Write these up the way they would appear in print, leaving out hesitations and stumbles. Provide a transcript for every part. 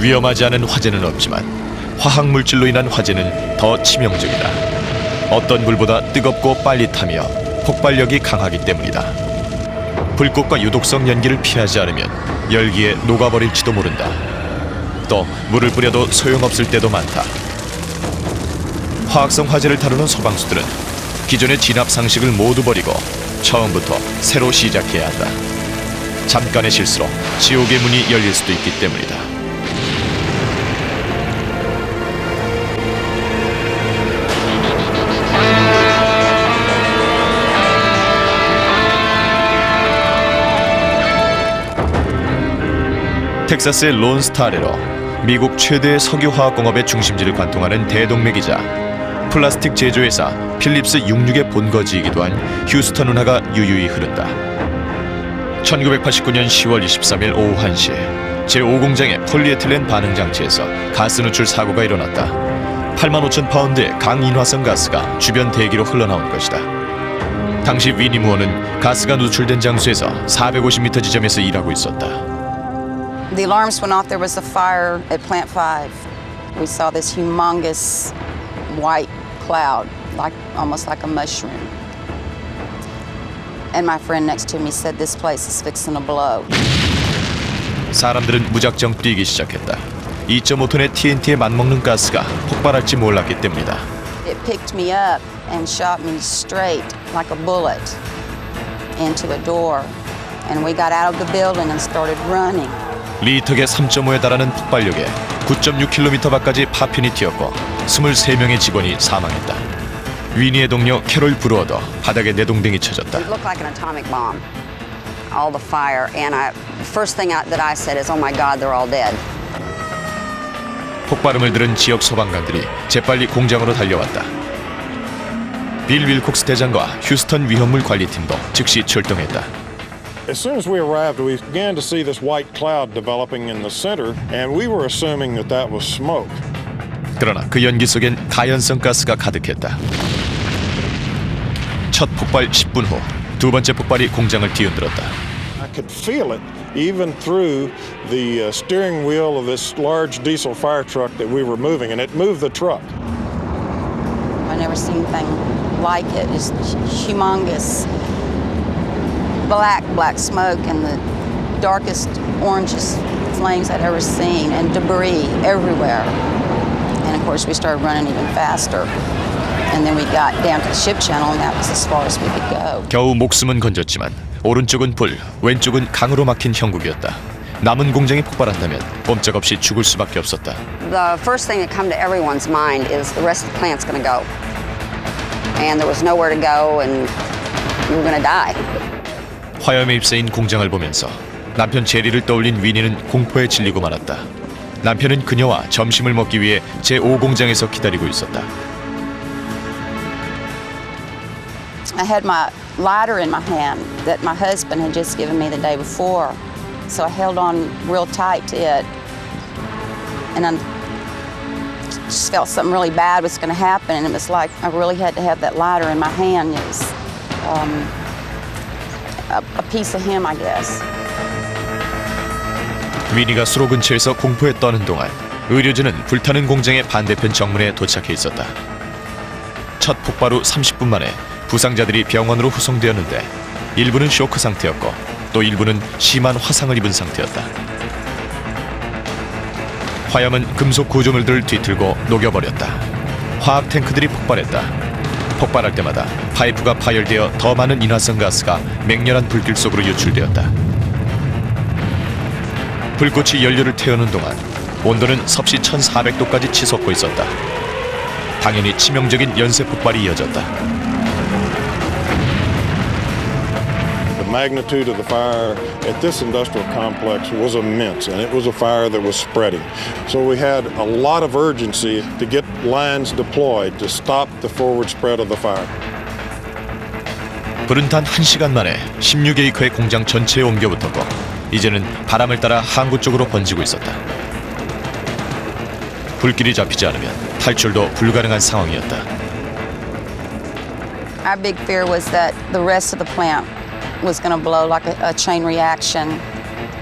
위험하지 않은 화재는 없지만 화학 물질로 인한 화재는 더 치명적이다. 어떤 불보다 뜨겁고 빨리 타며 폭발력이 강하기 때문이다. 불꽃과 유독성 연기를 피하지 않으면 열기에 녹아버릴지도 모른다. 또 물을 뿌려도 소용없을 때도 많다. 화학성 화재를 다루는 소방수들은 기존의 진압 상식을 모두 버리고 처음부터 새로 시작해야 한다. 잠깐의 실수로 지옥의 문이 열릴 수도 있기 때문이다. 텍사스의 론스타 아래로 미국 최대의 석유화학공업의 중심지를 관통하는 대동맥이자 플라스틱 제조회사 필립스 66의 본거지이기도 한 휴스턴 운하가 유유히 흐른다. 1989년 10월 23일 오후 1시 제5공장의 폴리에틸렌 반응장치에서 가스 누출 사고가 일어났다. 8만 5천 파운드의 강인화성 가스가 주변 대기로 흘러나온 것이다. 당시 위니 무어는 가스가 누출된 장소에서 450m 지점에서 일하고 있었다. The alarms went off. There was a fire at Plant 5. We saw this humongous white cloud, almost like a mushroom. And my friend next to me said, "This place is fixing to blow." 사람들은 무작정 뛰기 시작했다. 2.5톤의 TNT에 맞먹는 가스가 폭발할지 몰랐기 때문이다. It picked me up and shot me straight like a bullet into a door. And we got out of the building and started running. 리터계 3.5에 달하는 폭발력에 9.6km 밖까지 파편이 튀었고 23명의 직원이 사망했다. 위니의 동료 캐롤 브루어도 바닥에 내동댕이 쳐졌다. It looked like an atomic bomb. All the fire, and the first thing that I said is, "Oh my God, they're all dead." 폭발음을 들은 지역 소방관들이 재빨리 공장으로 달려왔다. 빌 윌콕스 대장과 휴스턴 위험물 관리팀도 즉시 출동했다. As soon as we arrived, we began to see this white cloud developing in the center, and we were assuming that that was smoke. 그러나 그 연기 속엔 가연성 가스가 가득했다. 첫 폭발 10분 후 두 번째 폭발이 공장을 뒤흔들었다. I could feel it even through the steering wheel of this large diesel fire truck that we were moving, and it moved the truck. I never seen anything like it. It's humongous. Black smoke and the darkest, orangest flames I'd ever seen, and debris everywhere. And of course, we started running even faster. And then we got down to the ship channel, and that was as far as we could go. 겨우 목숨은 건졌지만 오른쪽은 불, 왼쪽은 강으로 막힌 형국이었다. 남은 공장이 폭발한다면 꼼짝없이 죽을 수밖에 없었다. The first thing that come to everyone's mind is the rest of the plant's going to go. And there was nowhere to go, and we were going to die. 화염에 휩싸인 공장을 보면서 남편 제리를 떠올린 위니는 공포에 질리고 말았다. 남편은 그녀와 점심을 먹기 위해 제5공장에서 기다리고 있었다. I had my lighter in my hand that my husband had just given me the day before. So I held on real tight to it. And I just felt something really bad was going to happen. And it was like I really had to have that lighter in my hand. It was a piece of him, I guess. 위니가 수로 근처에서 공포에 떠는 동안 의료진은 불타는 공장의 반대편 정문에 도착해 있었다. 첫 폭발 후 30분 만에 부상자들이 병원으로 후송되었는데 일부는 쇼크 상태였고 또 일부는 심한 화상을 입은 상태였다. 화염은 금속 구조물들을 뒤틀고 녹여버렸다. 화학 탱크들이 폭발했다. 폭발할 때마다 파이프가 파열되어 더 많은 인화성 가스가 맹렬한 불길 속으로 유출되었다. 불꽃이 연료를 태우는 동안 온도는 섭씨 1400도까지 치솟고 있었다. 당연히 치명적인 연쇄 폭발이 이어졌다. The magnitude of the fire at this industrial complex was immense, and it was a fire that was spreading. So we had a lot of urgency to get lines deployed to stop the forward spread of the fire. 불은 단 1시간 만에 16에이커의 공장 전체에 옮겨붙었고 이제는 바람을 따라 항구 쪽으로 번지고 있었다. 불길이 잡히지 않으면 탈출도 불가능한 상황이었다. Our big fear was that the rest of the plant was going to blow like a chain reaction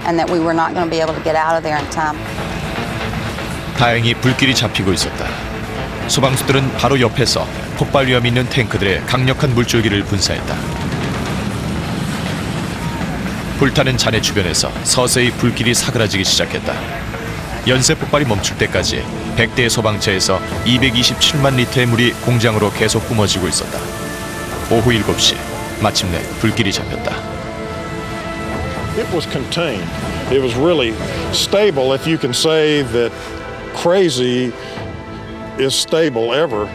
and that we were not going to be able to get out of there in time. 다행히 불길이 잡히고 있었다. 소방수들은 바로 옆에서 폭발 위험이 있는 탱크들의 강력한 물줄기를 분사했다. 불타는 잔해 주변에서 서서히 불길이 사그라지기 시작했다. 연쇄 폭발이 멈출 때까지 100대의 소방차에서 227만 리터의 물이 공장으로 계속 뿜어지고 있었다. 오후 7시 마침내 불길이 잡혔다. It was contained. It was really stable. If you can say that crazy is stable ever,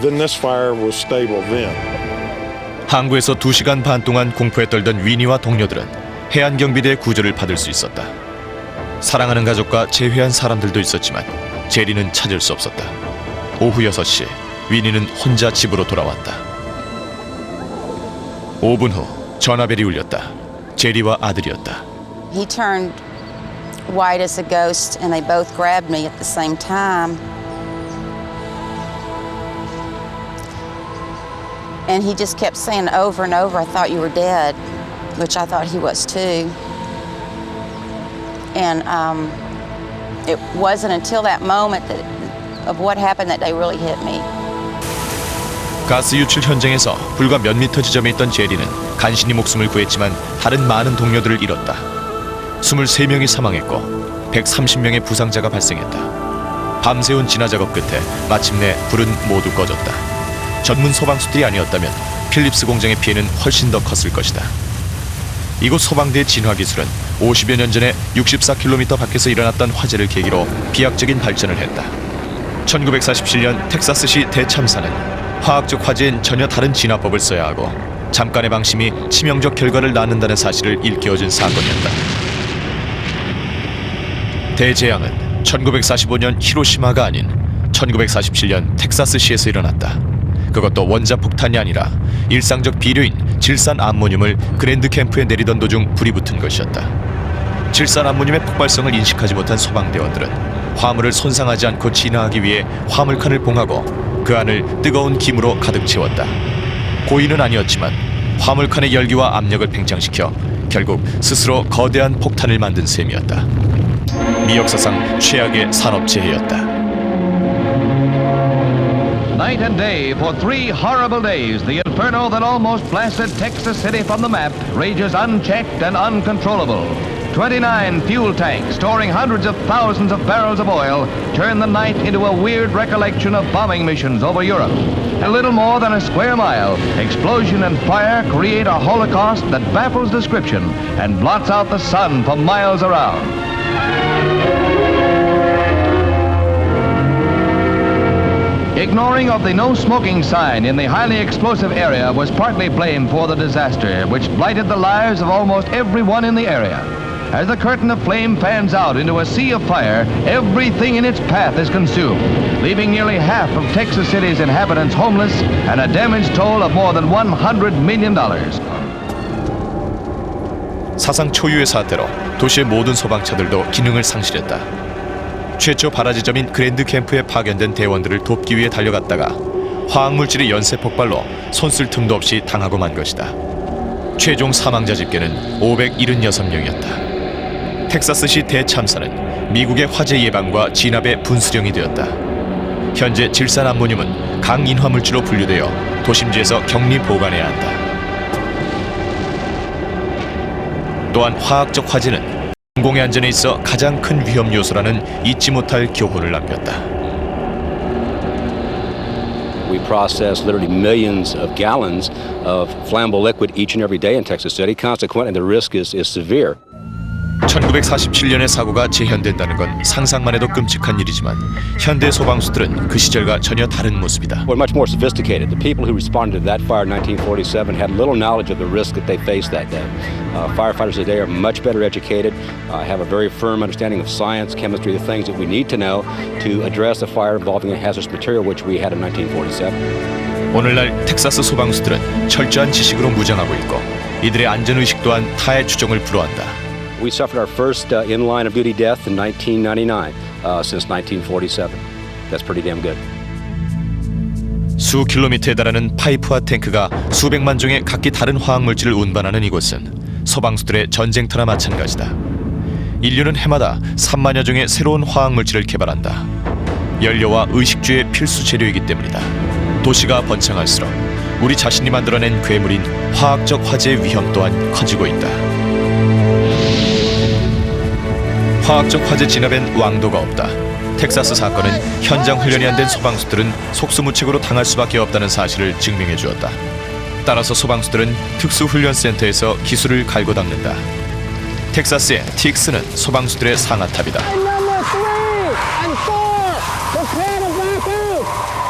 then this fire was stable then. 항구에서 2시간 반 동안 공포에 떨던 위니와 동료들은 해안경비대의 구조를 받을 수 있었다. 사랑하는 가족과 재회한 사람들도 있었지만 제리는 찾을 수 없었다. 오후 6시 위니는 혼자 집으로 돌아왔다. 5분 후 전화벨이 울렸다. 제리와 아들이었다. He turned white as a ghost, and they both grabbed me at the same time. And he just kept saying over and over, "I thought you were dead," which I thought he was too. And it wasn't until that moment of what happened that they really hit me. 가스 유출 현장에서 불과 몇 미터 지점에 있던 제리는 간신히 목숨을 구했지만 다른 많은 동료들을 잃었다. 23명이 사망했고 130명의 부상자가 발생했다. 밤새운 진화 작업 끝에 마침내 불은 모두 꺼졌다. 전문 소방수들이 아니었다면 필립스 공장의 피해는 훨씬 더 컸을 것이다. 이곳 소방대의 진화 기술은 50여 년 전에 64km 밖에서 일어났던 화재를 계기로 비약적인 발전을 했다. 1947년 텍사스시 대참사는 화학적 화재엔 전혀 다른 진화법을 써야 하고 잠깐의 방심이 치명적 결과를 낳는다는 사실을 일깨워준 사건이었다. 대재앙은 1945년 히로시마가 아닌 1947년 텍사스시에서 일어났다. 그것도 원자폭탄이 아니라 일상적 비료인 질산 암모늄을 그랜드 캠프에 내리던 도중 불이 붙은 것이었다. 질산 암모늄의 폭발성을 인식하지 못한 소방대원들은 화물을 손상하지 않고 진화하기 위해 화물칸을 봉하고 그 안을 뜨거운 김으로 가득 채웠다. 고의는 아니었지만 화물칸의 열기와 압력을 팽창시켜 결국 스스로 거대한 폭탄을 만든 셈이었다. 미역사상 최악의 산업재해였다. Night and day for 3 horrible days, the inferno that almost blasted Texas City from the map rages unchecked and uncontrollable. 29 fuel tanks storing hundreds of thousands of barrels of oil turn the night into a weird recollection of bombing missions over Europe. A little more than a square mile, explosion and fire create a holocaust that baffles description and blots out the sun for miles around. Ignoring of the no smoking sign in the highly explosive area was partly blamed for the disaster, which blighted the lives of almost everyone in the area. As the curtain of flame fans out into a sea of fire, everything in its path is consumed, leaving nearly half of Texas City's inhabitants homeless and a damage toll of more than $100 million. 사상 초유의 사태로 도시의 모든 소방차들도 기능을 상실했다. 최초 발화지점인 그랜드 캠프에 파견된 대원들을 돕기 위해 달려갔다가 화학물질의 연쇄 폭발로 손쓸 틈도 없이 당하고 만 것이다. 최종 사망자 집계는 576명이었다. 텍사스시 대참사는 미국의 화재 예방과 진압의 분수령이 되었다. 현재 질산 암모늄은 강인화물질로 분류되어 도심지에서 격리 보관해야 한다. 또한 화학적 화재는 공공의 안전에 있어 가장 큰 위험 요소라는 잊지 못할 교훈을 남겼다. We process literally millions of gallons of flammable liquid each and every day in Texas City. Consequently, the risk is severe. 1947년의 사고가 재현된다는 건 상상만 해도 끔찍한 일이지만 현대 소방수들은 그 시절과 전혀 다른 모습이다. We're much more sophisticated. The people who responded to that fire in 1947 had little knowledge of the risk that they faced that day. Firefighters today are much better educated, have a very firm understanding of science, chemistry, the things that we need to know to address a fire involving a hazardous material, which we had in 1947. 오늘날 텍사스 소방수들은 철저한 지식으로 무장하고 있고 이들의 안전의식 또한 타의 추종을 불허한다. We suffered our first in-line of duty death in 1999 since 1947. That's pretty damn good. 수 킬로미터에 달하는 파이프와 탱크가 수백만 종의 각기 다른 화학물질을 운반하는 이곳은 소방수들의 전쟁터나 마찬가지다. 인류는 해마다 3만여 종의 새로운 화학물질을 개발한다. 연료와 의식주의 필수 재료이기 때문이다. 도시가 번창할수록 우리 자신이 만들어낸 괴물인 화학적 화재의 위험 또한 커지고 있다. 화학적 화재 진압엔 왕도가 없다. 텍사스 사건은 현장 훈련이 안 된 소방수들은 속수무책으로 당할 수밖에 없다는 사실을 증명해 주었다. 따라서 소방수들은 특수훈련센터에서 기술을 갈고 닦는다. 텍사스의 틱스는 소방수들의 상아탑이다.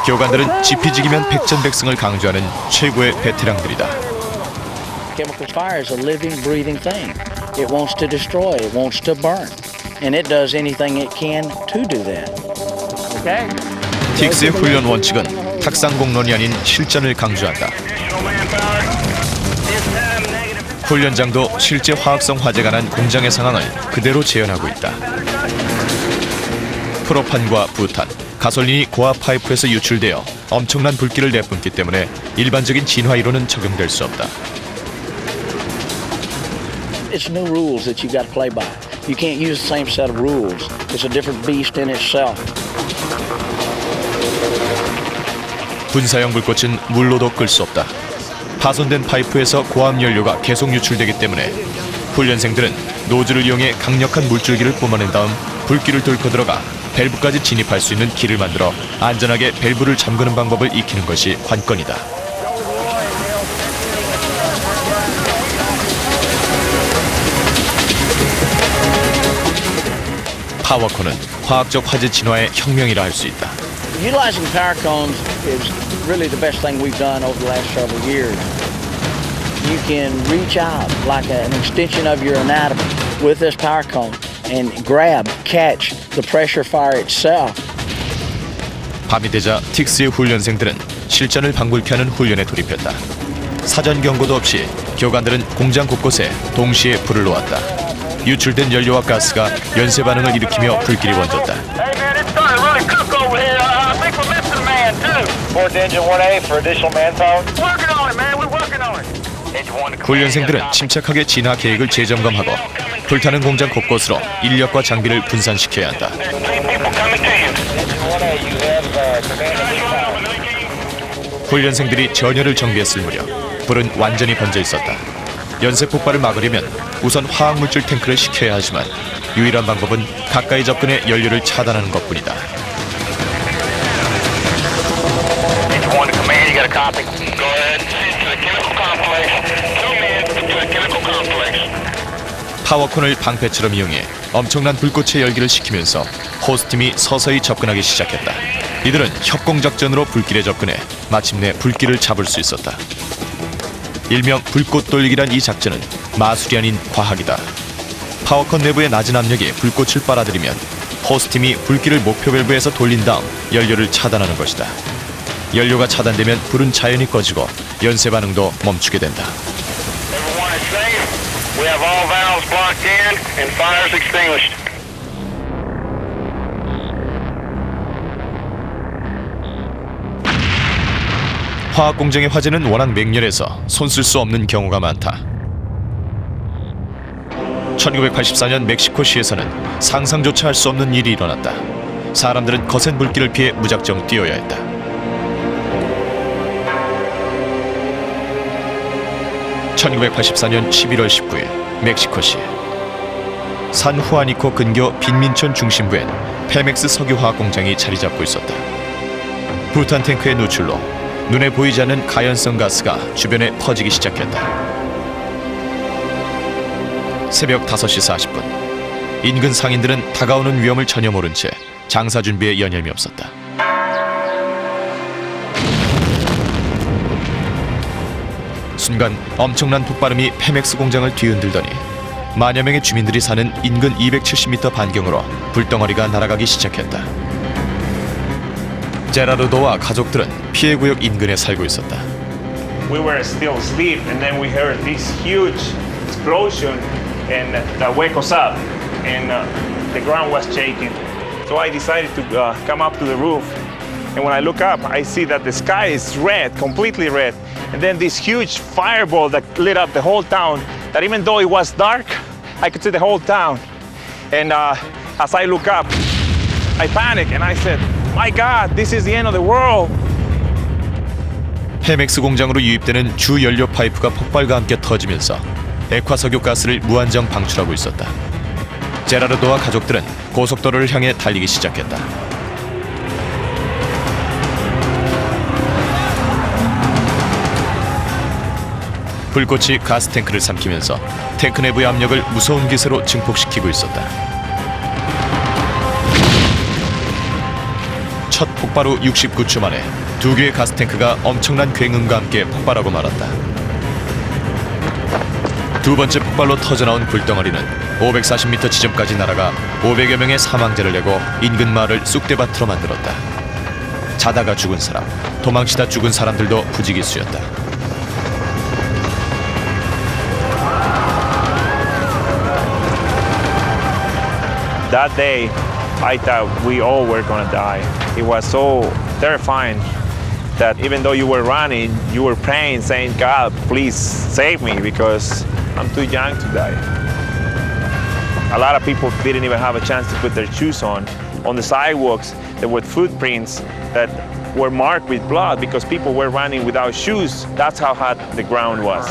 교관들은 지피지기면 백전백승을 강조하는 최고의 베테랑들이다. Chemical fire is a living, breathing thing. It wants to destroy, it wants to burn, and it does anything it can to do that. Okay? 틱스의 훈련 원칙은 탁상공론이 아닌 실전을 강조한다. 훈련장도 실제 화학성 화재가 난 공장의 상황을 그대로 재현하고 있다. 프로판과 부탄, 가솔린이 고압 파이프에서 유출되어 엄청난 불길을 내뿜기 때문에 일반적인 진화 이론은 적용될 수 없다. It's new rules that you got to play by. You can't use the same set of rules. It's a different beast in itself. 분사형 불꽃은 물로도 끌 수 없다. 파손된 파이프에서 고압 연료가 계속 유출되기 때문에 훈련생들은 노즐을 이용해 강력한 물줄기를 뿜어낸 다음 불길을 뚫고 들어가 밸브까지 진입할 수 있는 길을 만들어 안전하게 밸브를 잠그는 방법을 익히는 것이 관건이다. 파워코는 화학적 화재 진화의 혁명이라 할 수 있다. Utilizing power cones is really the best thing we've done over the last several years. You can reach out like an extension of your anatomy with this power cone and grab, catch the pressure fire itself. 밤이 되자 틱스의 훈련생들은 실전을 방불케 하는 훈련에 돌입했다. 사전 경고도 없이 교관들은 공장 곳곳에 동시에 불을 놓았다. 유출된 연료와 가스가 연쇄 반응을 일으키며 불길이 번졌다. 훈련생들은 침착하게 진화 계획을 재점검하고 불타는 공장 곳곳으로 인력과 장비를 분산시켜야 한다. 훈련생들이 전열을 정비했을 무렵 불은 완전히 번져 있었다. 연쇄 폭발을 막으려면 우선 화학물질 탱크를 식혀야 하지만 유일한 방법은 가까이 접근해 연료를 차단하는 것뿐이다. 파워콘을 방패처럼 이용해 엄청난 불꽃의 열기를 식히면서 호스팀이 서서히 접근하기 시작했다. 이들은 협공작전으로 불길에 접근해 마침내 불길을 잡을 수 있었다. 일명 불꽃 돌리기란 이 작전은 마술이 아닌 과학이다. 파워컨 내부의 낮은 압력이 불꽃을 빨아들이면 호스팀이 불길을 목표 밸브에서 돌린 다음 연료를 차단하는 것이다. 연료가 차단되면 불은 자연히 꺼지고 연쇄 반응도 멈추게 된다. 화학 공정의 화재는 워낙 맹렬해서 손쓸 수 없는 경우가 많다. 1984년 멕시코시에서는 상상조차 할 수 없는 일이 일어났다. 사람들은 거센 불길을 피해 무작정 뛰어야 했다. (1984년 11월 19일) 멕시코시 산후아니코 근교 빈민촌 중심부엔 페맥스 석유화학 공장이 자리 잡고 있었다. 부탄 탱크의 누출로 눈에 보이지 않는 가연성 가스가 주변에 퍼지기 시작했다. 새벽 5시 40분. 인근 상인들은 다가오는 위험을 전혀 모른 채 장사 준비에 여념이 없었다. 순간 엄청난 폭발음이 페맥스 공장을 뒤흔들더니 만여 명의 주민들이 사는 인근 270m 반경으로 불덩어리가 날아가기 시작했다. 제라르도와 가족들은 피해구역 인근에 살고 있었다. We were still asleep, and then we heard this huge explosion, and that woke us up, and the ground was shaking. So I decided to come up to the roof, and when I look up, I see that the sky is red, completely red, and then this huge fireball that lit up the whole town. That even though it was dark, I could see the whole town. And as I look up, I panic and I said, My God, this is the end of the world. 페맥스 공장으로 유입되는 주 연료 파이프가 폭발과 함께 터지면서 액화 석유 가스를 무한정 방출하고 있었다. 제라르도와 가족들은 고속도로를 향해 달리기 시작했다. 불꽃이 가스 탱크를 삼키면서 탱크 내부의 압력을 무서운 기세로 증폭시키고 있었다. 첫 폭발 후 69초 만에 두 개의 가스 탱크가 엄청난 굉음과 함께 폭발하고 말았다. 두 번째 폭발로 터져나온 불덩어리는 540m 지점까지 날아가 500여 명의 사망자를 내고 인근 마을을 쑥대밭으로 만들었다. 자다가 죽은 사람, 도망치다 죽은 사람들도 부지기수였다. That day, I thought we all were gonna die. It was so terrifying that even though you were running, you were praying, saying, God, please save me because I'm too young to die. A lot of people didn't even have a chance to put their shoes on. On the sidewalks, there were footprints that were marked with blood because people were running without shoes. That's how hot the ground was.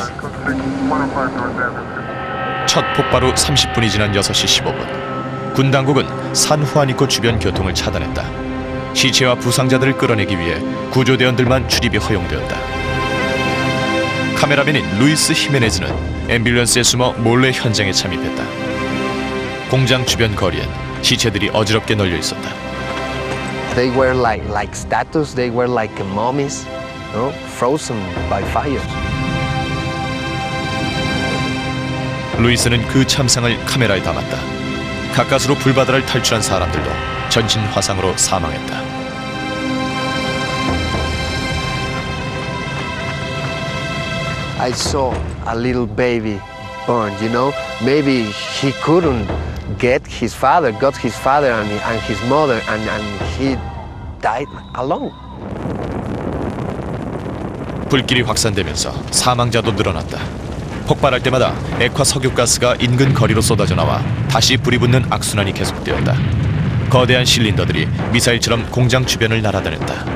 첫 폭발 후 30분이 지난 6시 15분. 군 당국은 산 후아니코 주변 교통을 차단했다. 시체와 부상자들을 끌어내기 위해 구조대원들만 출입이 허용되었다. 카메라맨인 루이스 히메네즈는 앰뷸런스에 숨어 몰래 현장에 잠입했다. 공장 주변 거리엔 시체들이 어지럽게 널려 있었다. They were like statues. They were like mummies, frozen by fire. 루이스는 그 참상을 카메라에 담았다. 가까스로 불바다를 탈출한 사람들도 전신 화상으로 사망했다. I saw a little baby burned, Maybe he couldn't got his father and his mother, and he died alone. 불길이 확산되면서 사망자도 늘어났다. 폭발할 때마다 액화 석유가스가 인근 거리로 쏟아져 나와 다시 불이 붙는 악순환이 계속되었다. 거대한 실린더들이 미사일처럼 공장 주변을 날아다녔다.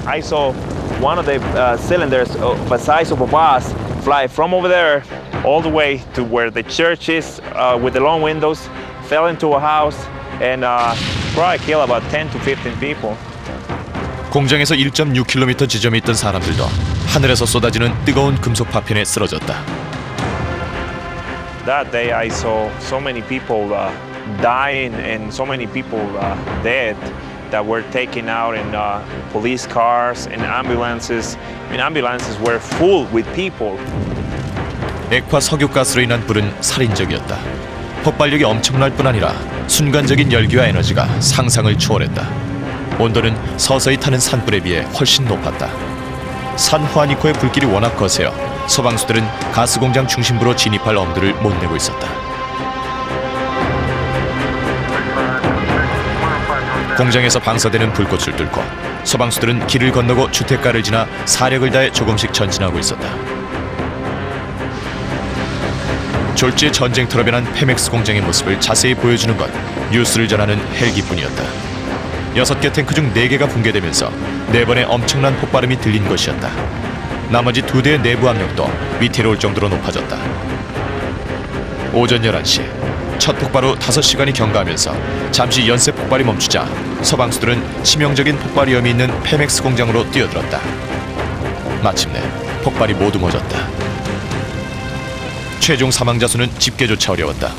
I saw one of the cylinders the size of a bus fly from over there all the way to where the church is with the long windows, fell into a house and probably killed about 10 to 15 people. 공장에서 1.6km 지점에 있던 사람들도 하늘에서 쏟아지는 뜨거운 금속 파편에 쓰러졌다. That day I saw so many people dying and so many people dead that were taken out in police cars and ambulances. I mean, ambulances were full with people. 액화 석유가스로 인한 불은 살인적이었다. 폭발력이 엄청날 뿐 아니라 순간적인 열기와 에너지가 상상을 초월했다. 온도는 서서히 타는 산불에 비해 훨씬 높았다. 산 후아니코의 불길이 워낙 거세어 소방수들은 가스공장 중심부로 진입할 엄두를 못 내고 있었다. 공장에서 방사되는 불꽃을 뚫고 소방수들은 길을 건너고 주택가를 지나 사력을 다해 조금씩 전진하고 있었다. 졸지에 전쟁터로 변한 페맥스 공장의 모습을 자세히 보여주는 건 뉴스를 전하는 헬기뿐이었다. 6개 탱크 중 4개가 붕괴되면서 4번의 엄청난 폭발음이 들린 것이었다. 나머지 2대의 내부 압력도 위태로울 정도로 높아졌다. 오전 11시 첫 폭발 후 5시간이 경과하면서 잠시 연쇄 폭발이 멈추자 소방수들은 치명적인 폭발 위험이 있는 페맥스 공장으로 뛰어들었다. 마침내 폭발이 모두 멎었다. 최종 사망자 수는 집계조차 어려웠다.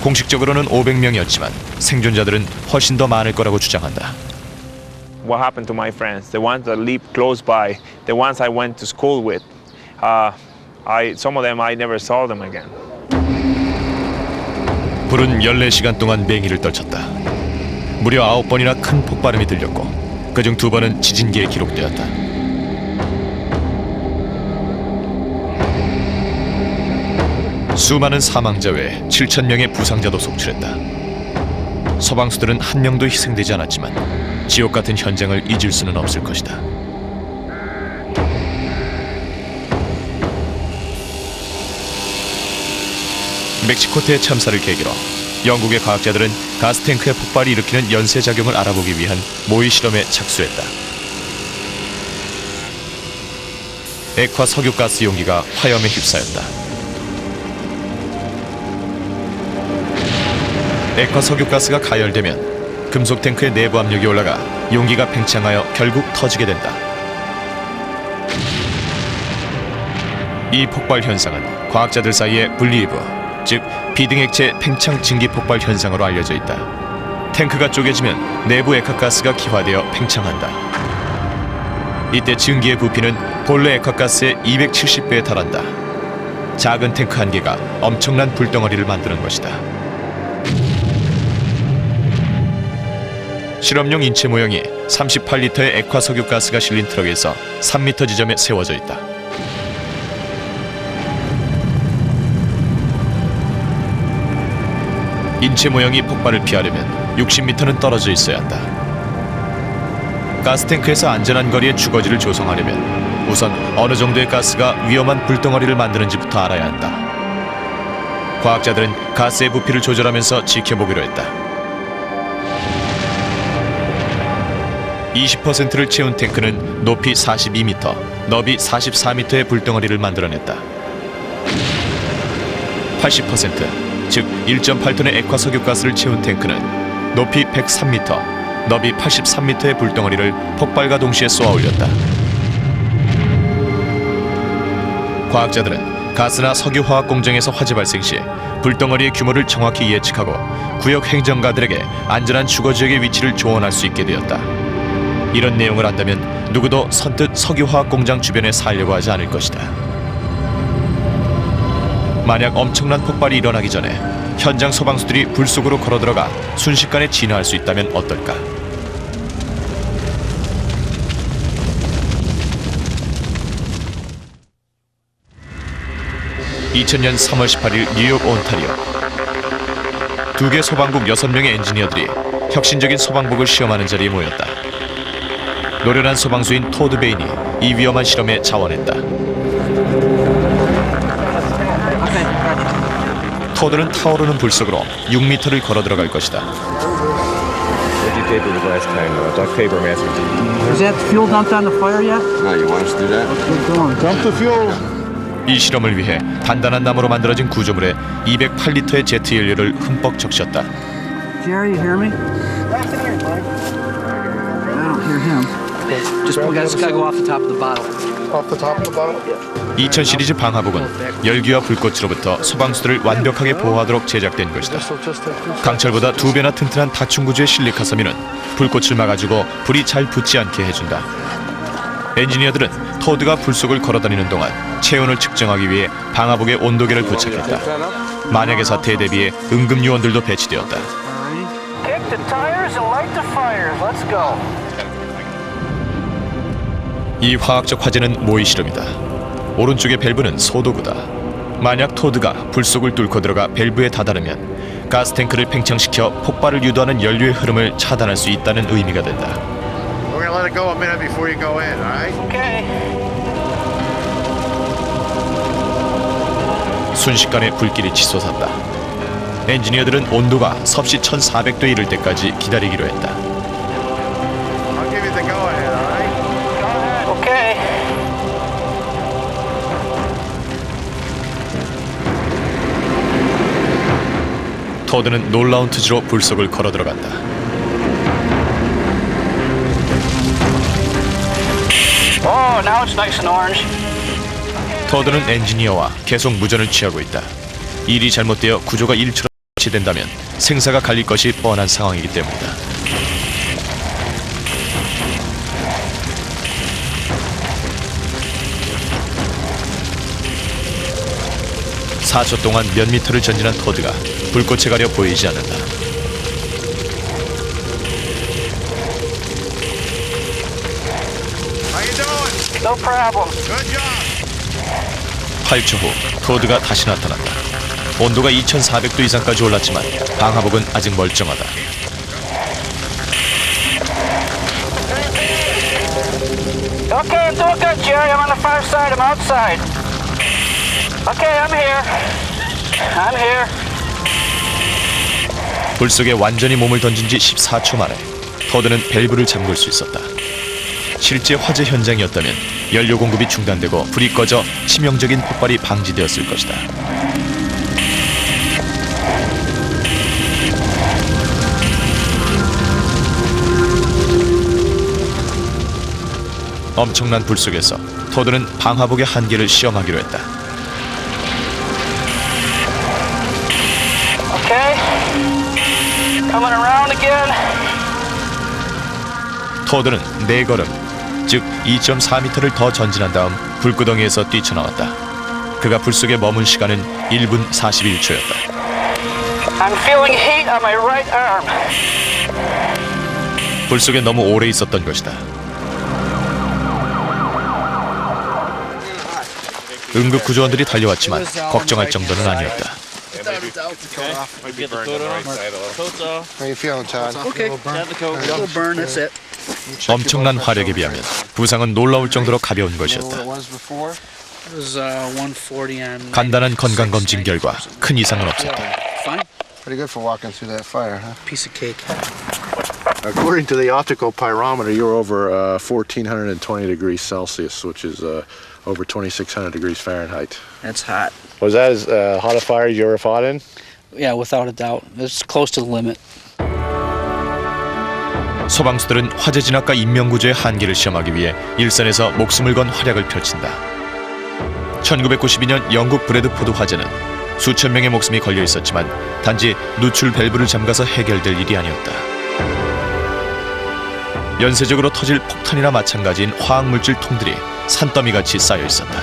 공식적으로는 500명이었지만 생존자들은 훨씬 더 많을 거라고 주장한다. What happened to my friends? The ones that lived close by, the ones I went to school with. Some of them I never saw them again. 불은 14시간 동안 맹위를 떨쳤다. 무려 9번이나 큰 폭발음이 들렸고 그중 2번은 지진기에 기록되었다. 수많은 사망자 외에 7,000명의 부상자도 속출했다. 소방수들은 한 명도 희생되지 않았지만 지옥 같은 현장을 잊을 수는 없을 것이다. 멕시코대 참사를 계기로 영국의 과학자들은 가스탱크의 폭발이 일으키는 연쇄작용을 알아보기 위한 모의 실험에 착수했다. 액화 석유가스 용기가 화염에 휩싸였다. 액화 석유가스가 가열되면 금속 탱크의 내부 압력이 올라가 용기가 팽창하여 결국 터지게 된다. 이 폭발 현상은 과학자들 사이에 블리브, 즉 비등액체 팽창 증기 폭발 현상으로 알려져 있다. 탱크가 쪼개지면 내부 액화가스가 기화되어 팽창한다. 이때 증기의 부피는 본래 액화가스의 270배에 달한다. 작은 탱크 한 개가 엄청난 불덩어리를 만드는 것이다. 실험용 인체 모형이 38리터의 액화 석유가스가 실린 트럭에서 3m 지점에 세워져 있다. 인체 모형이 폭발을 피하려면 60m는 떨어져 있어야 한다. 가스탱크에서 안전한 거리에 주거지를 조성하려면 우선 어느 정도의 가스가 위험한 불덩어리를 만드는지부터 알아야 한다. 과학자들은 가스의 부피를 조절하면서 지켜보기로 했다. 20%를 채운 탱크는 높이 42m, 너비 44m의 불덩어리를 만들어냈다. 80%, 즉 1.8톤의 액화 석유가스를 채운 탱크는 높이 103m, 너비 83m의 불덩어리를 폭발과 동시에 쏘아 올렸다. 과학자들은 가스나 석유화학 공정에서 화재 발생 시 불덩어리의 규모를 정확히 예측하고 구역 행정가들에게 안전한 주거지역의 위치를 조언할 수 있게 되었다. 이런 내용을 안다면 누구도 선뜻 석유화학 공장 주변에 살려고 하지 않을 것이다. 만약 엄청난 폭발이 일어나기 전에 현장 소방수들이 불 속으로 걸어들어가 순식간에 진화할 수 있다면 어떨까? (2000년 3월 18일) 뉴욕 온타리오. 두 개 소방국 6명의 엔지니어들이 혁신적인 소방복을 시험하는 자리에 모였다. 노련한 소방수인 토드 베인이 이 위험한 실험에 자원했다. 토드는 타오르는 불 속으로 6m를 걸어 들어갈 것이다. 이 실험을 위해 단단한 나무로 만들어진 구조물에 208리터의 제트 연료를 흠뻑 적셨다. Jerry, you hear me? I don't hear him. Just gotta go off the top of the bottle. Off the top of the bottle? 2000 시리즈 방화복은 열기와 불꽃으로부터 소방수들을 완벽하게 보호하도록 제작된 것이다. 강철보다 2배나 튼튼한 다층 구조의 실리카 섬유는 불꽃을 막아주고 불이 잘 붙지 않게 해준다. 엔지니어들은 토드가 불 속을 걸어다니는 동안 체온을 측정하기 위해 방화복에 온도계를 부착했다. 만약의 사태에 대비해 응급 요원들도 배치되었다. 이 화학적 화재는 모의 실험이다. 오른쪽의 밸브는 소도구다. 만약 토드가 불 속을 뚫고 들어가 밸브에 다다르면 가스탱크를 팽창시켜 폭발을 유도하는 연료의 흐름을 차단할 수 있다는 의미가 된다. We're gonna let it go a minute before you go in, all right? Okay. 순식간에 불길이 치솟았다. 엔지니어들은 온도가 섭씨 1400도에 이를 때까지 기다리기로 했다. I'll give you the go ahead, all right? Go ahead. Okay. 토드는 놀라운 투지로 불 속을 걸어 들어간다. Oh, now it's nice and orange. 토드는 엔지니어와 계속 무전을 취하고 있다. 일이 잘못되어 구조가 일처럼 된다면 생사가 갈릴 것이 뻔한 상황이기 때문이다. (4초) 동안 몇 미터를 전진한 토드가 불꽃에 가려 보이지 않는다. How you doing? No problem. Good job. 8초 후 토드가 다시 나타났다. 온도가 2400도 이상까지 올랐지만 방화복은 아직 멀쩡하다. Okay, I'm doing good, Jerry. I'm on the far side. I'm outside. Okay, I'm here. I'm here. 불 속에 완전히 몸을 던진 지 14초 만에 터드는 밸브를 잠글 수 있었다. 실제 화재 현장이었다면 연료 공급이 중단되고 불이 꺼져 치명적인 폭발이 방지되었을 것이다. 엄청난 불 속에서 터드는 방화복의 한계를 시험하기로 했다. Okay. Coming around again. 터드는 4걸음, 즉 2.4m를 더 전진한 다음 불구덩이에서 뛰쳐나왔다. 그가 불 속에 머문 시간은 1분 41초였다. I'm feeling heat on my right arm. 불 속에 너무 오래 있었던 것이다. 응급 구조원들이 달려왔지만 걱정할 정도는 아니었다. How you feeling, Todd? Okay. Little burn. That's it. 엄청난 화력에 비하면 부상은 놀라울 정도로 가벼운 것이었다. It was 140 on. 간단한 건강검진 결과 큰 이상은 없었다. Fine. Pretty good for walking through that fire, huh? Piece of cake. According to the optical pyrometer, you're over 1,420 degrees Celsius, which is over 2,600 degrees Fahrenheit. That's hot. Was that as hot a fire you ever fought in? Yeah, without a doubt. It's close to the limit. 소방수들은 화재 진압과 인명구조의 한계를 시험하기 위해 일선에서 목숨을 건 활약을 펼친다. 1992년 영국 브래드포드 화재는 수천 명의 목숨이 걸려 있었지만 단지 누출 밸브를 잠가서 해결될 일이 아니었다. 연쇄적으로 터질 폭탄이나 마찬가지인 화학물질 통들이 산더미같이 쌓여 있었다.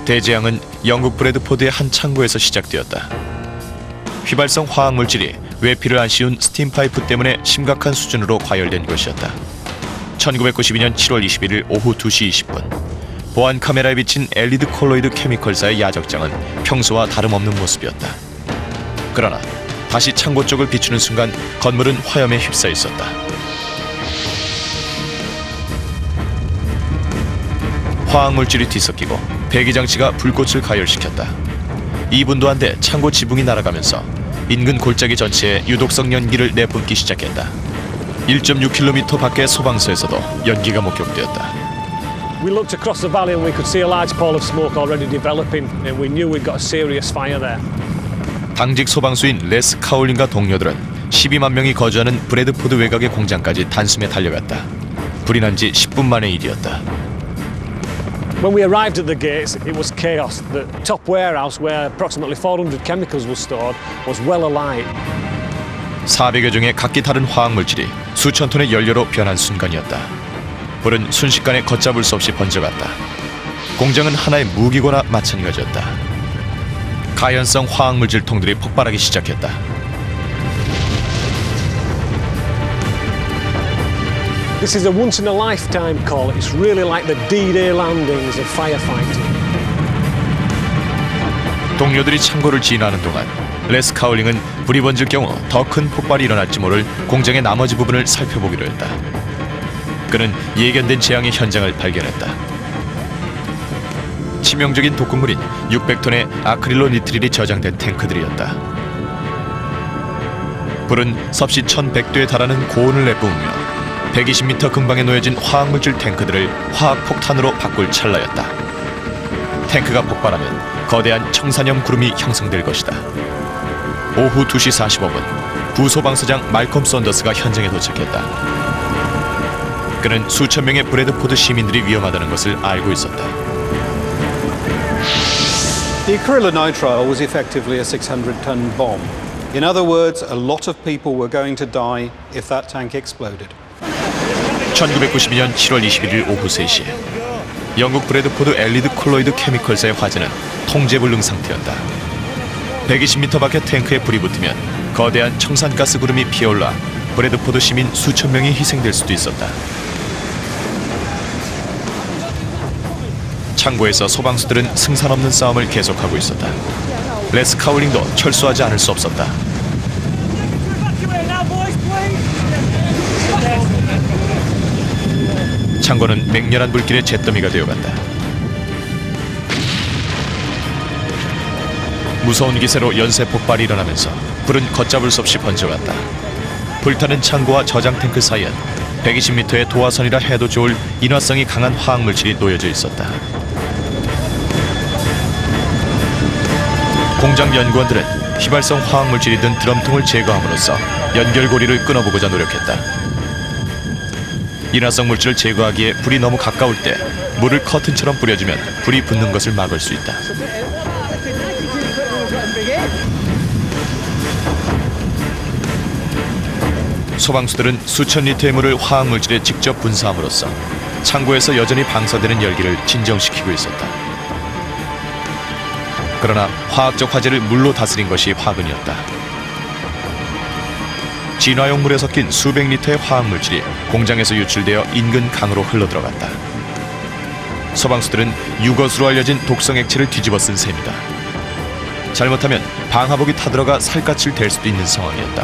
대재앙은 영국 브래드포드의 한 창고에서 시작되었다. 휘발성 화학물질이 외피를 안 씌운 스팀 파이프 때문에 심각한 수준으로 과열된 것이었다. 1992년 7월 21일 오후 2시 20분 보안 카메라에 비친 엘리드 콜로이드 케미컬사의 야적장은 평소와 다름없는 모습이었다. 그러나 다시 창고 쪽을 비추는 순간 건물은 화염에 휩싸여 있었다. 화학물질이 뒤섞이고 배기장치가 불꽃을 가열시켰다. 2분도 안 돼 창고 지붕이 날아가면서 인근 골짜기 전체에 유독성 연기를 내뿜기 시작했다. 1.6km 밖의 소방서에서도 연기가 목격되었다. We looked across the valley and we could see a large pall of smoke already developing, and we knew we'd got a serious fire there. 당직 소방수인 레스 카울린과 동료들은 12만 명이 거주하는 브래드포드 외곽의 공장까지 단숨에 달려갔다. 불이 난 지 10분 만의 일이었다. When we arrived at the gates, it was chaos. The top warehouse, where approximately 400 chemicals were stored, was well alight. 400여 종의 각기 다른 화학물질이 수천 톤의 연료로 변한 순간이었다. 불은 순식간에 걷잡을 수 없이 번져갔다. 공장은 하나의 무기고나 마찬가지였다. 가연성 화학물질 통들이 폭발하기 시작했다. This is a once-in-a-lifetime call. It's really like the D-Day landings of firefighting. 동료들이 창고를 진화하는 동안 레스 카울링은 불이 번질 경우 더 큰 폭발이 일어날지 모를 공장의 나머지 부분을 살펴보기로 했다. 그는 예견된 재앙의 현장을 발견했다. 치명적인 독극물인 600톤의 아크릴로 니트릴이 저장된 탱크들이었다. 불은 섭씨 1100도에 달하는 고온을 내뿜으며 120m 근방에 놓여진 화학물질 탱크들을 화학폭탄으로 바꿀 찰나였다. 탱크가 폭발하면 거대한 청산염 구름이 형성될 것이다. 오후 2시 45분 부소방서장 말컴 썬더스가 현장에 도착했다. 그는 수천 명의 브래드포드 시민들이 위험하다는 것을 알고 있었다. The acrylonitrile was effectively a 600-ton bomb. In other words, a lot of people were going to die if that tank exploded. 1992년 7월 21일 오후 3시 영국 브래드포드 엘리드 콜로이드 케미컬사의 화재는 통제불능 상태였다. 120m 밖의 탱크에 불이 붙으면 거대한 청산가스 구름이 피어올라 브래드포드 시민 수천 명이 희생될 수도 있었다. 창고에서 소방수들은 승산 없는 싸움을 계속하고 있었다. 레스 카울링도 철수하지 않을 수 없었다. 창고는 맹렬한 불길의 잿더미가 되어간다. 무서운 기세로 연쇄 폭발이 일어나면서 불은 걷잡을 수 없이 번져갔다. 불타는 창고와 저장 탱크 사이엔 120m의 도화선이라 해도 좋을 인화성이 강한 화학물질이 놓여져 있었다. 공장 연구원들은 휘발성 화학물질이 든 드럼통을 제거함으로써 연결고리를 끊어보고자 노력했다. 인화성 물질을 제거하기에 불이 너무 가까울 때 물을 커튼처럼 뿌려주면 불이 붙는 것을 막을 수 있다. 소방수들은 수천 리터의 물을 화학물질에 직접 분사함으로써 창고에서 여전히 방사되는 열기를 진정시키고 있었다. 그러나 화학적 화재를 물로 다스린 것이 화근이었다. 진화용 물에 섞인 수백 리터의 화학물질이 공장에서 유출되어 인근 강으로 흘러들어갔다. 소방수들은 유것으로 알려진 독성 액체를 뒤집어 쓴 셈이다. 잘못하면 방화복이 타들어가 살갗을 댈 수도 있는 상황이었다.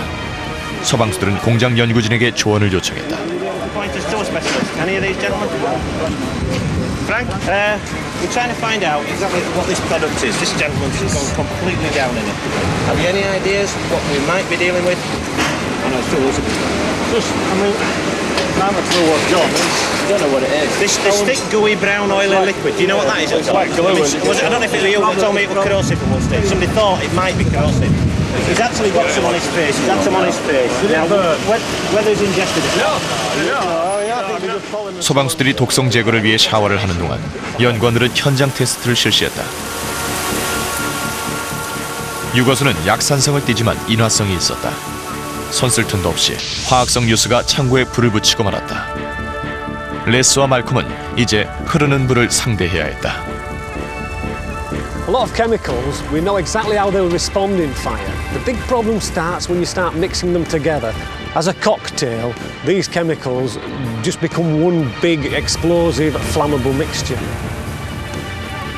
소방수들은 공장 연구진에게 조언을 요청했다. Frank, we're trying to find out exactly what this product is. This gentleman's just gone completely down in it. Have you any ideas what we might be dealing with? I know, I'm a clue what John is. I don't know what it is. This thick, gooey, brown, oily liquid. Do you know what that is? It's like glue. I don't know if it was you that told me it was corrosive at one stage. Somebody thought it might be corrosive. He's actually got some on his face. He's had some on his face. Now, whether he's ingested it. 소방수들이 독성 제거를 위해 샤워를 하는 동안 연구원들은 현장 테스트를 실시했다. 유거수는 약산성을 띠지만 인화성이 있었다. 손쓸 틈도 없이 화학성 유수가 창고에 불을 붙이고 말았다. 레스와 말콤은 이제 흐르는 불을 상대해야 했다. A lot of chemicals, we know exactly how they'll respond in fire. The big problem starts when you start mixing them together. As a cocktail, these chemicals just become one big explosive, flammable mixture.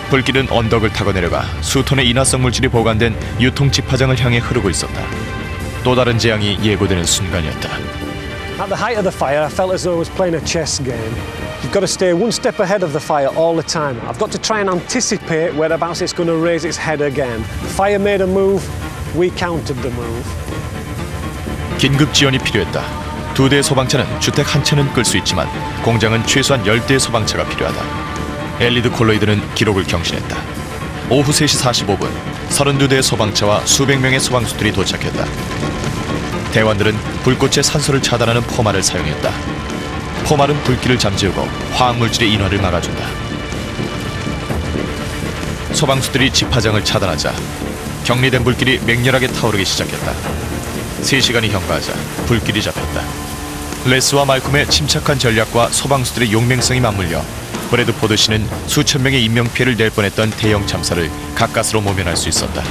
불길은 언덕을 타고 내려가 수톤의 인화성 물질이 보관된 유통집화장을 향해 흐르고 있었다. 또 다른 재앙이 예고되는 순간이었다. At the height of the fire, I felt as though I was playing a chess game. You've got to stay one step ahead of the fire all the time. I've got to try and anticipate whereabouts it's going to raise its head again. The fire made a move, we countered the move. 긴급 지원이 필요했다. 2대의 소방차는 주택 한 채는 끌 수 있지만 공장은 최소한 10대의 소방차가 필요하다. 엘리드 콜로이드는 기록을 경신했다. 오후 3시 45분 32대의 소방차와 수백 명의 소방수들이 도착했다. 대원들은 불꽃의 산소를 차단하는 포말을 사용했다. 포말은 불길을 잠재우고 화학물질의 인화를 막아준다. 소방수들이 집화장을 차단하자 격리된 불길이 맹렬하게 타오르기 시작했다. 3시간이 경과하자 불길이 잡혔다. 레스와 말콤의 침착한 전략과 소방수들의 용맹성이 맞물려 브래드포드 씨는 수천 명의 인명피해를 낼 뻔했던 대형 참사를 가까스로 모면할 수 있었다.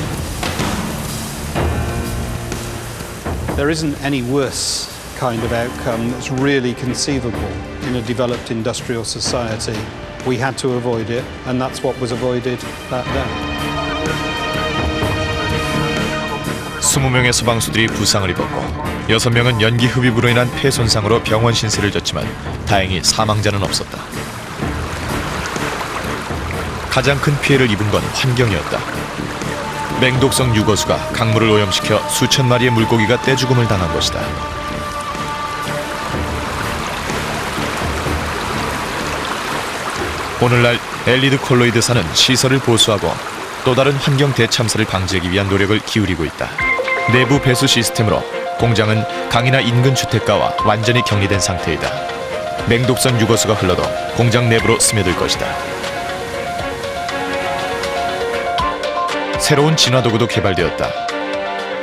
There isn't any worse kind of outcome that's really conceivable in a developed industrial society. We had to avoid it, and that's what was avoided that day. 20명의 소방수들이 부상을 입었고 6명은 연기 흡입으로 인한 폐 손상으로 병원 신세를 졌지만 다행히 사망자는 없었다. 가장 큰 피해를 입은 건 환경이었다. 맹독성 유거수가 강물을 오염시켜 수천 마리의 물고기가 떼죽음을 당한 것이다. 오늘날 엘리드 콜로이드사는 시설을 보수하고 또 다른 환경 대참사를 방지하기 위한 노력을 기울이고 있다. 내부 배수 시스템으로 공장은 강이나 인근 주택가와 완전히 격리된 상태이다. 맹독성 유거수가 흘러도 공장 내부로 스며들 것이다. 새로운 진화도구도 개발되었다.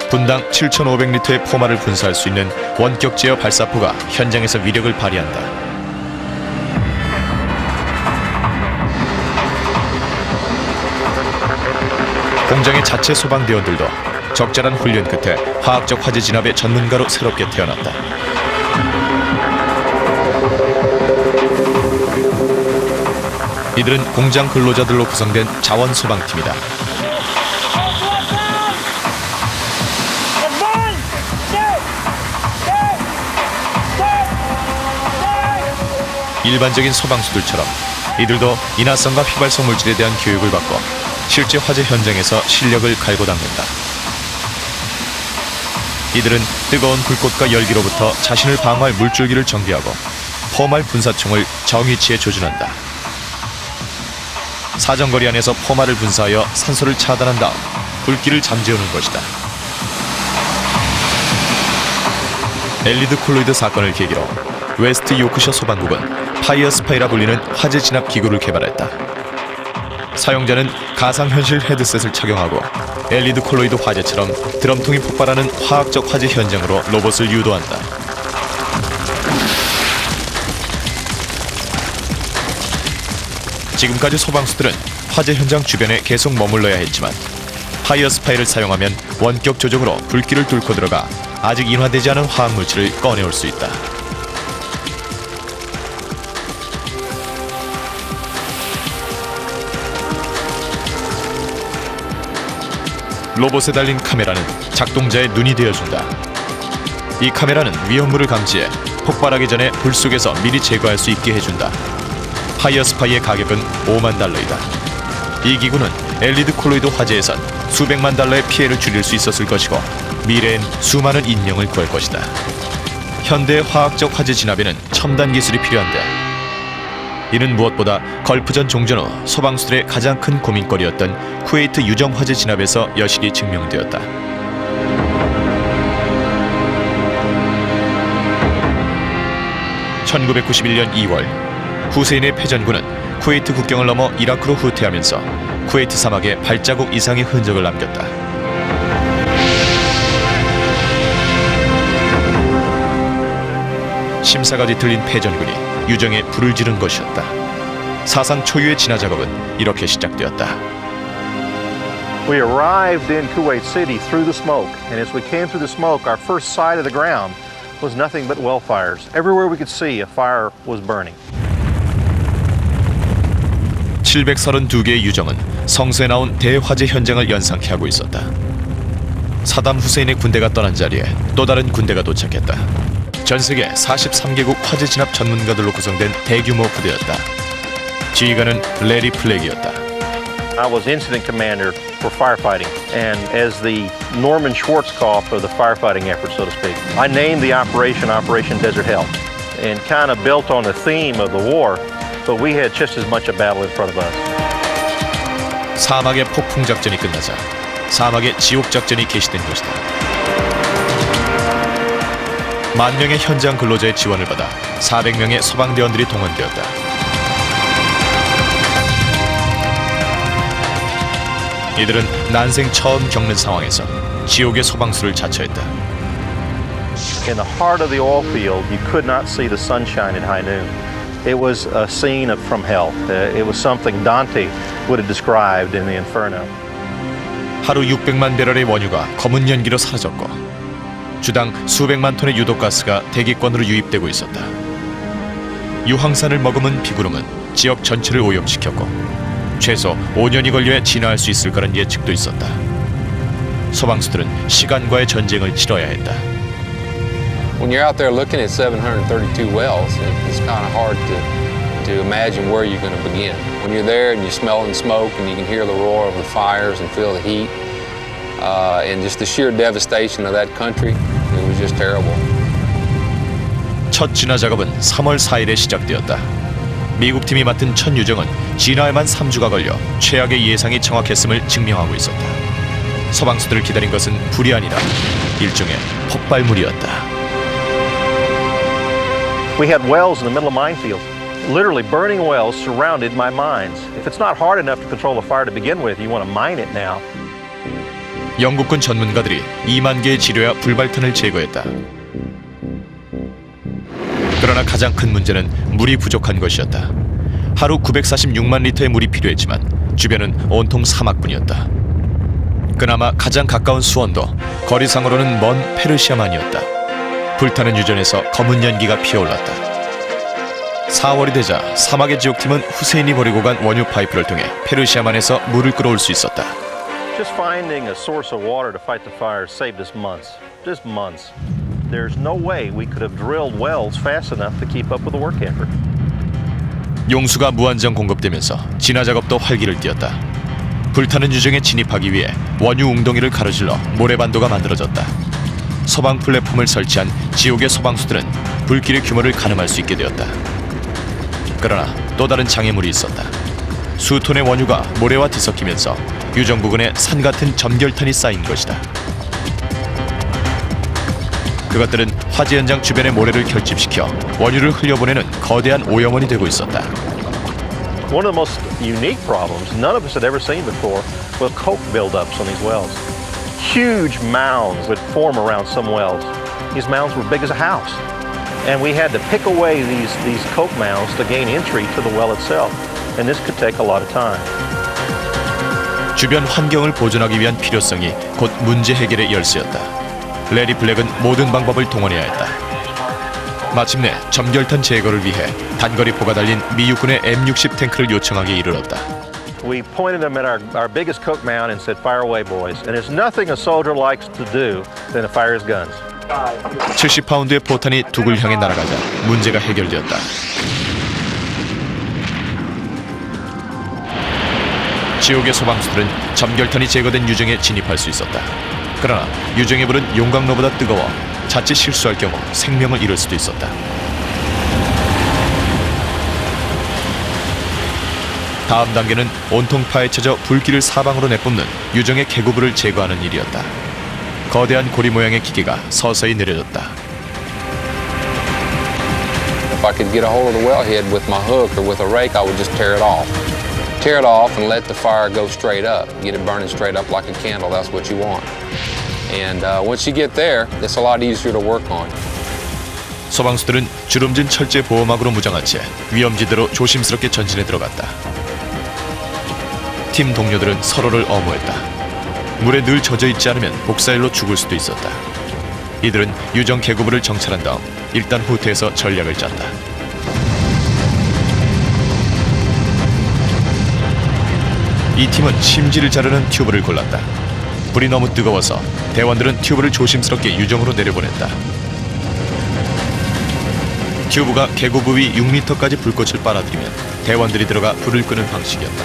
분당 7,500리터의 포말을 분사할 수 있는 원격 제어 발사포가 현장에서 위력을 발휘한다. 공장의 자체 소방대원들도 적절한 훈련 끝에 화학적 화재 진압의 전문가로 새롭게 태어났다. 이들은 공장 근로자들로 구성된 자원 소방팀이다. 일반적인 소방수들처럼 이들도 인화성과 휘발성 물질에 대한 교육을 받고 실제 화재 현장에서 실력을 갈고 닦는다. 이들은 뜨거운 불꽃과 열기로부터 자신을 방어할 물줄기를 정비하고 포말 분사총을 정위치에 조준한다. 사정거리 안에서 포말을 분사하여 산소를 차단한 다음 불길을 잠재우는 것이다. 엘리드 콜로이드 사건을 계기로 웨스트 요크셔 소방국은 파이어 스파이라 불리는 화재 진압 기구를 개발했다. 사용자는 가상현실 헤드셋을 착용하고 엘리드 콜로이드 화재처럼 드럼통이 폭발하는 화학적 화재 현장으로 로봇을 유도한다. 지금까지 소방수들은 화재 현장 주변에 계속 머물러야 했지만 파이어 스파이를 사용하면 원격 조종으로 불길을 뚫고 들어가 아직 인화되지 않은 화학물질을 꺼내올 수 있다. 로봇에 달린 카메라는 작동자의 눈이 되어준다. 이 카메라는 위험물을 감지해 폭발하기 전에 불 속에서 미리 제거할 수 있게 해준다. 파이어 스파이의 가격은 $50,000이다. 이 기구는 엘리드 콜로이드 화재에선 수백만 달러의 피해를 줄일 수 있었을 것이고 미래엔 수많은 인명을 구할 것이다. 현대의 화학적 화재 진압에는 첨단 기술이 필요한데 이는 무엇보다 걸프전 종전 후 소방수들의 가장 큰 고민거리였던 쿠웨이트 유정 화재 진압에서 여실히 증명되었다. (1991년 2월) 후세인의 패전군은 쿠웨이트 국경을 넘어 이라크로 후퇴하면서 쿠웨이트 사막에 발자국 이상의 흔적을 남겼다. 심사가 뒤틀린 패전군이 유정에 불을 지른 것이었다. 사상 초유의 진화 작업은 이렇게 시작되었다. We arrived in Kuwait City through the smoke, and as we came through the smoke, our first sight of the ground was nothing but well fires. Everywhere we could see, a fire was burning. 732개의 유정은 성수에 나온 대화재 현장을 연상케 하고 있었다. 사담 후세인의 군대가 떠난 자리에 또 다른 군대가 도착했다. 전 세계 43개국 화재 진압 전문가들로 구성된 대규모 부대였다. 지휘관은 레리 플렉이었다. I was incident commander for firefighting, and as the Norman Schwarzkopf of the firefighting effort, so to speak, I named the operation Operation Desert Hell, and kind of built on the theme of the war, but we had just as much a battle in front of us. 사막의 폭풍 작전이 끝나자 사막의 지옥 작전이 개시된 것이다. 10,000명의 현장 근로자의 지원을 받아 400명의 소방대원들이 동원되었다. 이들은 난생 처음 겪는 상황에서 지옥의 소방수를 자처했다. In the heart of the oil field, you could not see the sunshine at high noon. It was a scene from hell. It was something Dante would have described in the Inferno. 하루 600만 배럴의 원유가 검은 연기로 사라졌고 주당 수백만 톤의 유독가스가 대기권으로 유입되고 있었다. 유황산을 머금은 비구름은 지역 전체를 오염시켰고 최소 5년이 걸려야 진화할 수 있을 거란 예측도 있었다. 소방수들은 시간과의 전쟁을 치러야 했다. When you're out there looking at 732 wells, it's kind of hard to imagine where you're going to begin. When you're there and you're smelling smoke and you can hear the roar of the fires and feel the heat, and just the sheer devastation of that country, it was just terrible. 첫 진화 작업은 3월 4일에 시작되었다. 미국 팀이 맡은 첫 유정은 진화에만 3주가 걸려 최악의 예상이 정확했음을 증명하고 있었다. 소방수들을 기다린 것은 불이 아니라 일종의 폭발물이었다. We had wells in the middle of minefields. Literally burning wells surrounded my mines. If it's not hard enough to control a fire to begin with, you want to mine it now. 영국군 전문가들이 2만 개의 지뢰와 불발탄을 제거했다. 그러나 가장 큰 문제는 물이 부족한 것이었다. 하루 946만 리터의 물이 필요했지만 주변은 온통 사막뿐이었다. 그나마 가장 가까운 수원도 거리상으로는 먼 페르시아만이었다. 불타는 유전에서 검은 연기가 피어올랐다. 4월이 되자 사막의 지옥팀은 후세인이 버리고 간 원유 파이프를 통해 페르시아만에서 물을 끌어올 수 있었다. Just finding a source of water to fight the fire saved us months. Just months. There's no way we could have drilled wells fast enough to keep up with the work effort. 용수가 무한정 공급되면서 진화 작업도 활기를 띠었다. 불타는 유정에 진입하기 위해 원유 웅덩이를 가로질러 모래반도가 만들어졌다. 소방 플랫폼을 설치한 지옥의 소방수들은 불길의 규모를 가늠할 수 있게 되었다. 그러나 또 다른 장애물이 있었다. 수톤의 원유가 모래와 뒤섞이면서 유정 부근에 산 같은 점결탄이 쌓인 것이다. 그것들은 화재 현장 주변의 모래를 결집시켜 원유를 흘려보내는 거대한 오염원이 되고 있었다. One of the most unique problems none of us had ever seen before was coke buildups on these wells. Huge mounds would form around some wells. These mounds were big as a house. And we had to pick away these coke mounds to gain entry to the well itself. And this could take a lot of time. 주변 환경을 보존하기 위한 필요성이 곧 문제 해결의 열쇠였다. 레리 블랙은 모든 방법을 동원해야 했다. 마침내 점결탄 제거를 위해 단거리포가 달린 미 육군의 M60 탱크를 요청하기에 이르렀다. We pointed them at our biggest coke mound and said, "Fire away, boys." And there's nothing a soldier likes to do than to fire his guns. 70파운드의 포탄이 북을 향해 날아가자 문제가 해결되었다. 지옥의 소방수들은 점결탄이 제거된 유정에 진입할 수 있었다. 그러나 유정의 불은 용광로보다 뜨거워 자칫 실수할 경우 생명을 잃을 수도 있었다. 다음 단계는 온통 파헤쳐져 불길을 사방으로 내뿜는 유정의 개구불을 제거하는 일이었다. 거대한 고리 모양의 기계가 서서히 내려졌다. If I could get a hold of the wellhead with my hook or with a rake, I would just tear it off. Tear it off and let the fire go straight up. Get it burning straight up like a candle. That's what you want. And once you get there, it's a lot easier to work on. 소방수들은 주름진 철제 보호막으로 무장한 채 위험지대로 조심스럽게 전진해 들어갔다. 팀 동료들은 서로를 엄호했다. 물에 늘 젖어 있지 않으면 복사일로 죽을 수도 있었다. 이들은 유정 개구부를 정찰한 다음 일단 후퇴해서 전략을 짰다. 이 팀은 심지를 자르는 튜브를 골랐다. 불이 너무 뜨거워서 대원들은 튜브를 조심스럽게 유정으로 내려보냈다. 튜브가 개구부 위 6m까지 불꽃을 빨아들이면 대원들이 들어가 불을 끄는 방식이었다.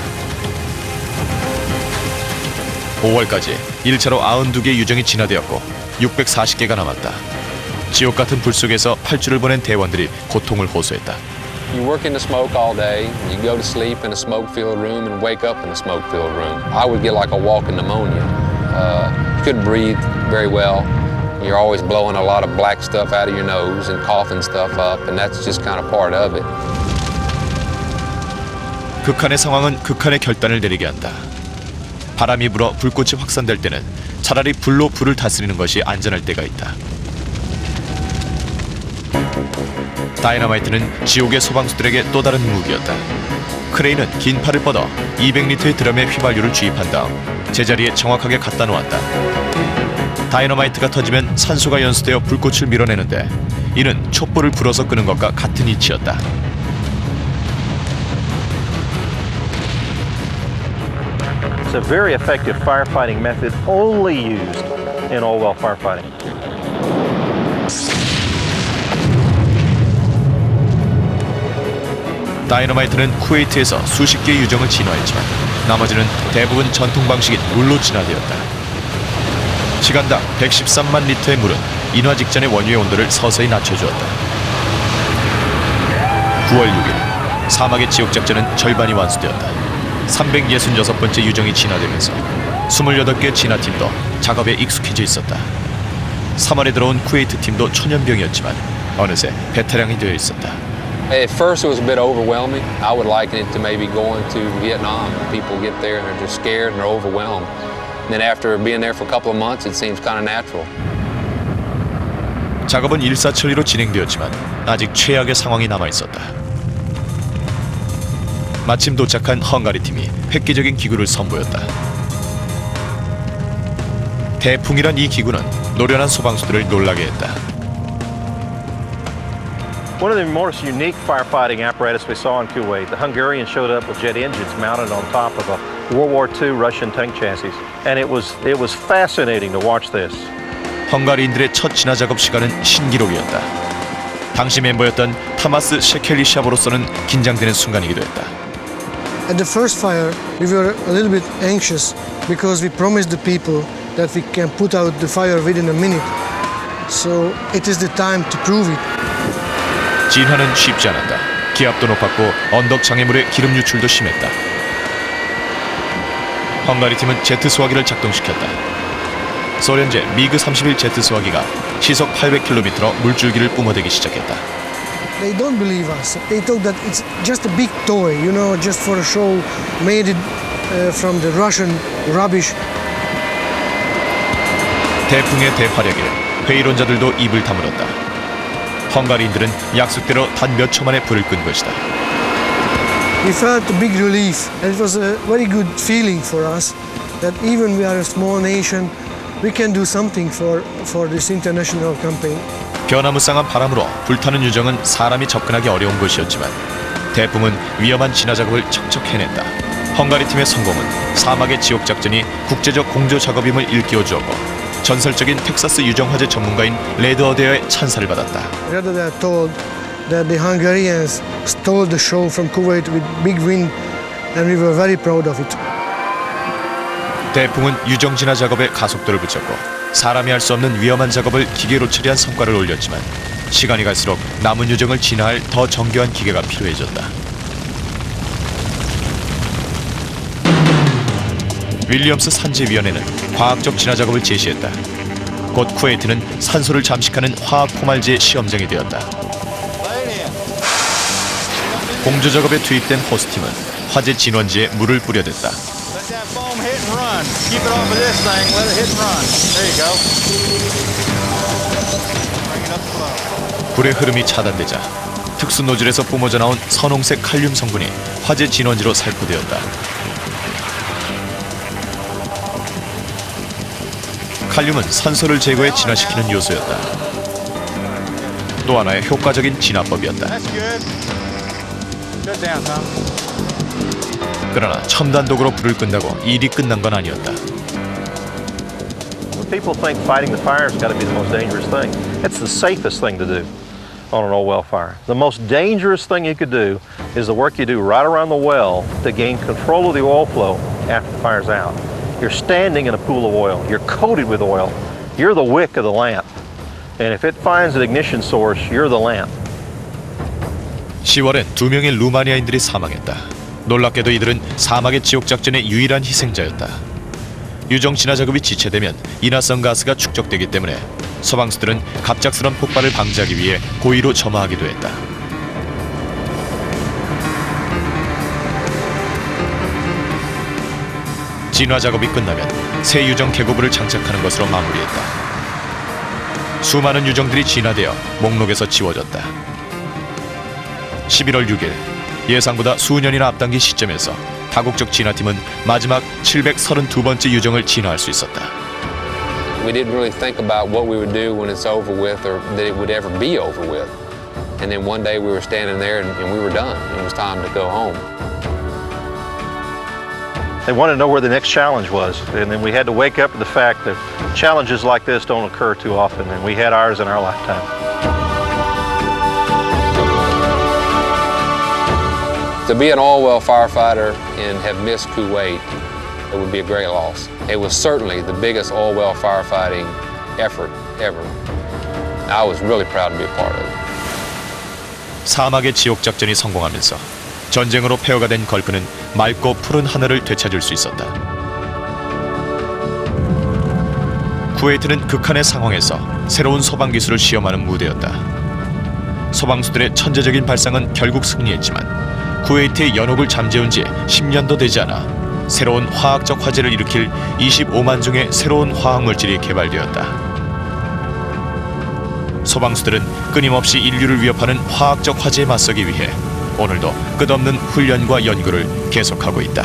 5월까지 1차로 92개 유정이 진화되었고 640개가 남았다. 지옥 같은 불 속에서 8주를 보낸 대원들이 고통을 호소했다. You work in the smoke all day, you go to sleep in a smoke-filled room and wake up in a smoke-filled room. I would get like a walking pneumonia. You couldn't breathe very well. You're always blowing a lot of black stuff out of your nose and coughing stuff up, and that's just kind of part of it. 극한의 상황은 극한의 결단을 내리게 한다. 바람이 불어 불꽃이 확산될 때는 차라리 불로 불을 다스리는 것이 안전할 때가 있다. 다이너마이트는 지옥의 소방수들에게 또 다른 무기였다. 크레인은 긴 팔을 뻗어 200리터의 드럼에 휘발유를 주입한 다음 제자리에 정확하게 갖다 놓았다. 다이너마이트가 터지면 산소가 연소되어 불꽃을 밀어내는데 이는 촛불을 불어서 끄는 것과 같은 이치였다. It's a very effective firefighting method only used in oil well firefighting. 다이너마이트는 쿠웨이트에서 수십 개의 유정을 진화했지만 나머지는 대부분 전통 방식인 물로 진화되었다. 시간당 113만 리터의 물은 인화 직전의 원유의 온도를 서서히 낮춰주었다. 9월 6일 사막의 지옥작전은 절반이 완수되었다. 366번째 유정이 진화되면서 28개 진화팀도 작업에 익숙해져 있었다. 3월에 들어온 쿠웨이트 팀도 초년병이었지만 어느새 베테랑이 되어 있었다. At first it was a bit overwhelming. I would liken it to maybe going to Vietnam. People get there and they're just scared and they're overwhelmed. And then after being there for a couple of months, it seems kind of natural. 작업은 일사천리로 진행되었지만 아직 최악의 상황이 남아 있었다. 마침 도착한 헝가리 팀이 획기적인 기구를 선보였다. 태풍이란 이 기구는 노련한 소방수들을 놀라게 했다. One of the most unique firefighting apparatus we saw in Kuwait, the Hungarians showed up with jet engines mounted on top of a World War II Russian tank chassis, and it was fascinating to watch this. 헝가리인들의 첫 진화 작업 시간은 신기록이었다. 당시 멤버였던 타마스 셰켈리 샤보로서는 긴장되는 순간이기도 했다. At the first fire, we were a little bit anxious because we promised the people that we can put out the fire within a minute. So it is the time to prove it. 진화는 쉽지 않았다. 기압도 높았고 언덕 장애물의 기름 유출도 심했다. 헝가리 팀은 제트 수화기를 작동시켰다. 소련제 미그 31 제트 수화기가 시속 800km로 물줄기를 뿜어대기 시작했다. They don't believe us. They thought that it's just a big toy, you know, just for a show, made it from the Russian rubbish. 태풍의 대화력에 회의론자들도 입을 다물었다. 헝가리인들은 약속대로 단 몇 초 만에 불을 끈 것이다. We felt a big relief. It was a very good feeling for us that even we are a small nation, we can do something for this international campaign. 변화무쌍한 바람으로 불타는 유정은 사람이 접근하기 어려운 곳이었지만 태풍은 위험한 진화 작업을 척척 해냈다. 헝가리 팀의 성공은 사막의 지옥 작전이 국제적 공조 작업임을 일깨워주었고 전설적인 텍사스 유정 화재 전문가인 레드 어데어의 찬사를 받았다. Rather than told that the Hungarians stole the show from Kuwait with big wind, and we were very proud of it. 태풍은 유정 진화 작업에 가속도를 붙였고 사람이 할 수 없는 위험한 작업을 기계로 처리한 성과를 올렸지만 시간이 갈수록 남은 유정을 진화할 더 정교한 기계가 필요해졌다. 윌리엄스 산지위원회는 과학적 진화 작업을 제시했다. 곧 쿠웨이트는 산소를 잠식하는 화학 포말지의 시험장이 되었다. 공조 작업에 투입된 호스팀은 화재 진원지에 물을 뿌려댔다. 불의 흐름이 차단되자 특수 노즐에서 뿜어져 나온 선홍색 칼륨 성분이 화재 진원지로 살포되었다. 칼륨은 산소를 제거해 진화시키는 요소였다. 또 하나의 효과적인 진화법이었다. 그러나 첨단 도구로 불을 끈다고 일이 끝난 건 아니었다. People think fighting the fire has got to be the most dangerous thing. It's the safest thing to do on an oil well fire. The most dangerous thing you could do is the work you do right around the well to gain control of the oil flow after the fire's out. You're standing in a pool of oil. You're coated with oil. You're the wick of the lamp. And if it finds an ignition source, you're the lamp. 10월엔 2명의 루마니아인들이 사망했다. 놀랍게도 이들은 사막의 지옥 작전의 유일한 희생자였다. 유정 진화 작업이 지체되면 인화성 가스가 축적되기 때문에 소방수들은 갑작스런 폭발을 방지하기 위해 고의로 점화하기도 했다. 진화 작업이 끝나면 새 유정 개고부를 장착하는 것으로 마무리했다. 수많은 유정들이 진화되어 목록에서 지워졌다. 11월 6일 예상보다 수년이나 앞당긴 시점에서 다국적 진화팀은 마지막 732번째 유정을 진화할 수 있었다. We didn't really think about what we would do when it's over with or that it would ever be over with. And then one day we were standing there and we were done. It was time to go home. They wanted to know where the next challenge was, and then we had to wake up to the fact that challenges like this don't occur too often, and we had ours in our lifetime. To be an oil well firefighter and have missed Kuwait, it would be a great loss. It was certainly the biggest oil well firefighting effort ever. I was really proud to be a part of it. 사막의 지옥 작전이 성공하면서 전쟁으로 폐허가 된 걸프는 맑고 푸른 하늘을 되찾을 수 있었다. 쿠웨이트는 극한의 상황에서 새로운 소방 기술을 시험하는 무대였다. 소방수들의 천재적인 발상은 결국 승리했지만 쿠웨이트의 연옥을 잠재운 지 10년도 되지 않아 새로운 화학적 화재를 일으킬 25만 종의 새로운 화학물질이 개발되었다. 소방수들은 끊임없이 인류를 위협하는 화학적 화재에 맞서기 위해 오늘도 끝없는 훈련과 연구를 계속하고 있다.